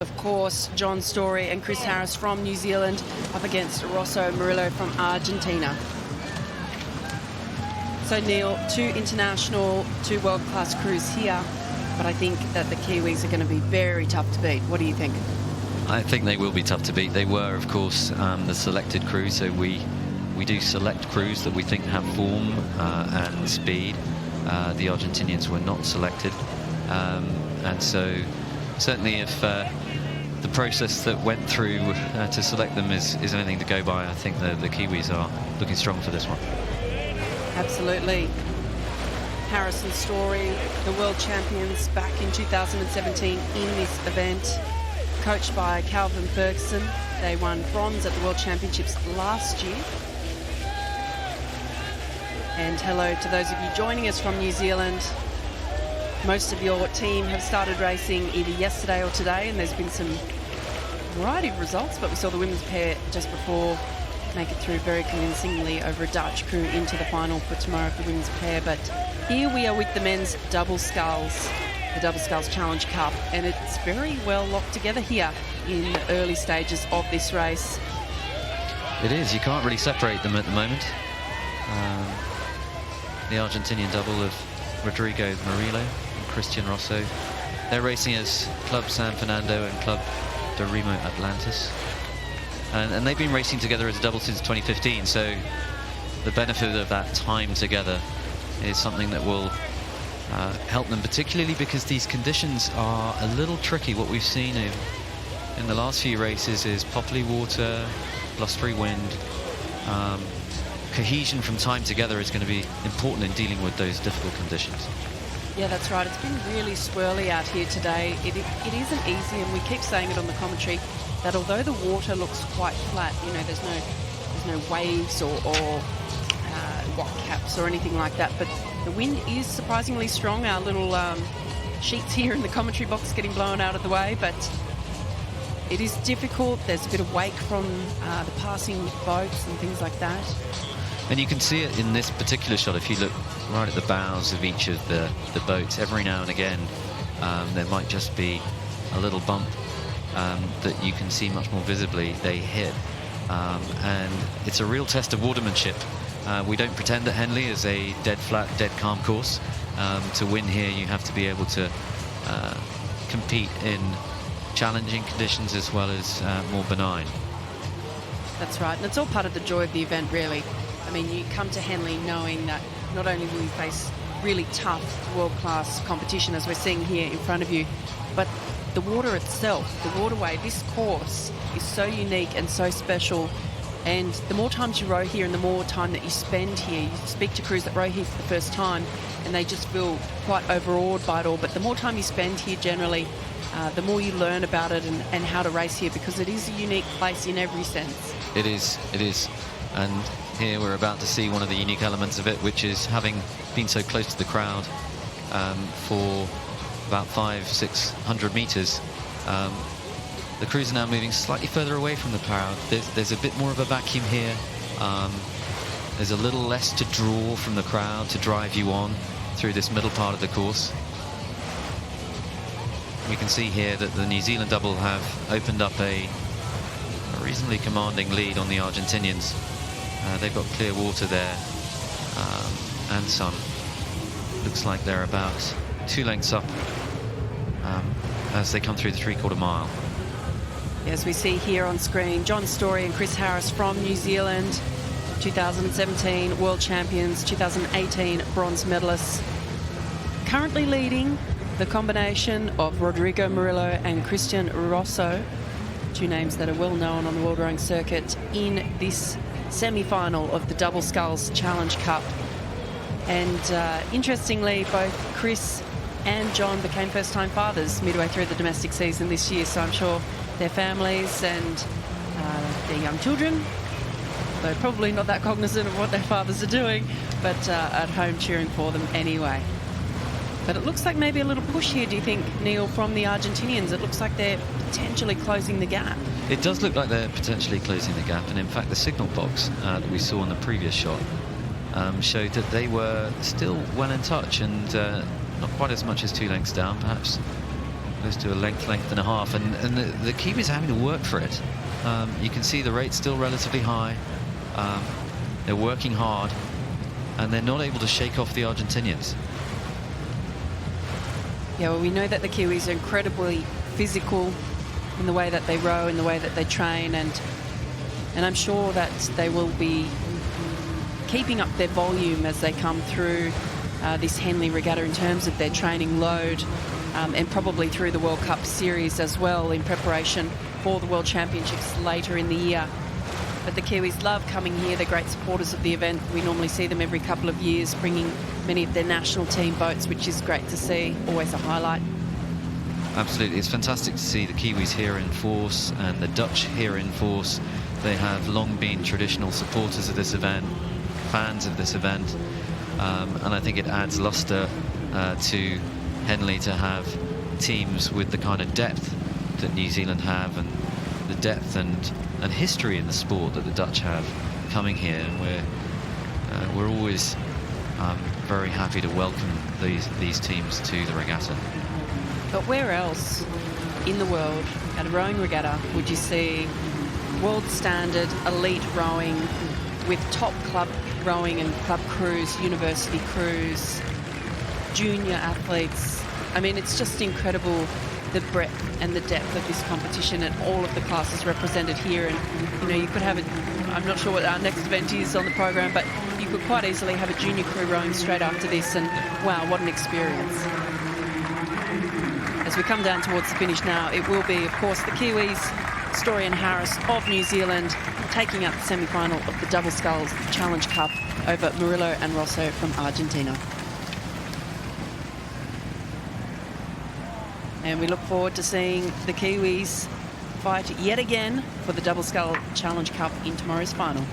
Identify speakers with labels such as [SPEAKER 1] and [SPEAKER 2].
[SPEAKER 1] Of course, John Storey and Chris Harris from New Zealand up against Rosso Murillo from Argentina. So Neil, two international, two world-class crews here, but I think that the Kiwis are going to be very tough to beat. What do you think?
[SPEAKER 2] I think they will be tough to beat. They were, of course, the selected crew, so we do select crews that we think have form and speed. The Argentinians were not selected, and so certainly if the process that went through to select them is anything to go by, I think the Kiwis are looking strong for this one.
[SPEAKER 1] Absolutely. Harris and Storey, the world champions back in 2017 in this event, coached by Calvin Ferguson. They won bronze at the World Championships last year. And hello to those of you joining us from New Zealand. Most of your team have started racing either yesterday or today, and there's been some variety of results, but we saw the women's pair just before make it through very convincingly over a Dutch crew into the final for tomorrow for the women's pair. But here we are with the men's double sculls, the Double Sculls Challenge Cup, and it's very well locked together here in the early stages of this race.
[SPEAKER 2] It is. You can't really separate them at the moment. The Argentinian double of Rodrigo Murillo and Christian Rosso. They're racing as Club San Fernando and Club de Remo Atlantis. And they've been racing together as a double since 2015, so the benefit of that time together is something that will help them, particularly because these conditions are a little tricky. What we've seen in the last few races is poppy water, blustery wind. Cohesion from time together is going to be important in dealing with those difficult conditions.
[SPEAKER 1] Yeah, that's right. It's been really swirly out here today. It isn't easy, and we keep saying it on the commentary that although the water looks quite flat, you know, there's no waves or rock caps or anything like that, but the wind is surprisingly strong. Our little sheets here in the commentary box getting blown out of the way, but it is difficult. There's a bit of wake from the passing boats and things like that.
[SPEAKER 2] And you can see it in this particular shot. If you look right at the bows of each of the boats, every now and again there might just be a little bump that you can see much more visibly they hit, and it's a real test of watermanship. We don't pretend that Henley is a dead flat, dead calm course. To win here you have to be able to compete in challenging conditions as well as more benign.
[SPEAKER 1] That's right, and it's all part of the joy of the event, really. I mean, you come to Henley knowing that not only will you face really tough world-class competition, as we're seeing here in front of you, but the water itself, the waterway, this course is so unique and so special. And the more times you row here and the more time that you spend here, you speak to crews that row here for the first time and they just feel quite overawed by it all. But the more time you spend here generally, the more you learn about it and how to race here, because it is a unique place in every sense.
[SPEAKER 2] It is. And here we're about to see one of the unique elements of it, which is having been so close to the crowd for about 500-600 meters. The crews are now moving slightly further away from the crowd. There's a bit more of a vacuum here. There's a little less to draw from the crowd to drive you on through this middle part of the course. We can see here that the New Zealand double have opened up a reasonably commanding lead on the Argentinians. They've got clear water there and sun. Looks like they're about 2 lengths up as they come through the 3/4 mile.
[SPEAKER 1] As we see here on screen, John Storey and Chris Harris from New Zealand, 2017 world champions, 2018 bronze medalists. Currently leading the combination of Rodrigo Murillo and Christian Rosso, two names that are well known on the world rowing circuit, in this semi-final of the Double Sculls Challenge Cup. And interestingly, both Chris and John became first-time fathers midway through the domestic season this year, so I'm sure their families and their young children, though probably not that cognizant of what their fathers are doing, but at home cheering for them anyway. But it looks like maybe a little push here, do you think, Neil, from the Argentinians? It looks like they're potentially closing the gap.
[SPEAKER 2] It does look like they're potentially closing the gap, and in fact the signal box that we saw in the previous shot showed that they were still well in touch and not quite as much as 2 lengths down, perhaps a close to a length and a half, and the Kiwis are having to work for it. You can see the rate's still relatively high. They're working hard, and they're not able to shake off the Argentinians.
[SPEAKER 1] Yeah, well, we know that the Kiwis are incredibly physical in the way that they row, in the way that they train, and I'm sure that they will be keeping up their volume as they come through this Henley Regatta in terms of their training load, and probably through the World Cup series as well in preparation for the World Championships later in the year. But the Kiwis love coming here. They're great supporters of the event. We normally see them every couple of years bringing many of their national team boats, which is great to see, always a highlight.
[SPEAKER 2] Absolutely, it's fantastic to see the Kiwis here in force and the Dutch here in force. They have long been traditional supporters of this event, fans of this event, and I think it adds lustre to Henley to have teams with the kind of depth that New Zealand have, and the depth and history in the sport that the Dutch have coming here. And we're always very happy to welcome these teams to the regatta.
[SPEAKER 1] But where else in the world at a rowing regatta would you see world standard elite rowing with top club rowing and club crews, university crews, junior athletes? I mean, it's just incredible, the breadth and the depth of this competition and all of the classes represented here. And you know, you could have I'm not sure what our next event is on the program, but you could quite easily have a junior crew rowing straight after this, and wow, what an experience. As we come down towards the finish now, it will be, of course, the Kiwis, Storey and Harris of New Zealand, taking out the semi-final of the Double Sculls Challenge Cup over Murillo and Rosso from Argentina. And we look forward to seeing the Kiwis fight yet again for the Double Sculls Challenge Cup in tomorrow's final.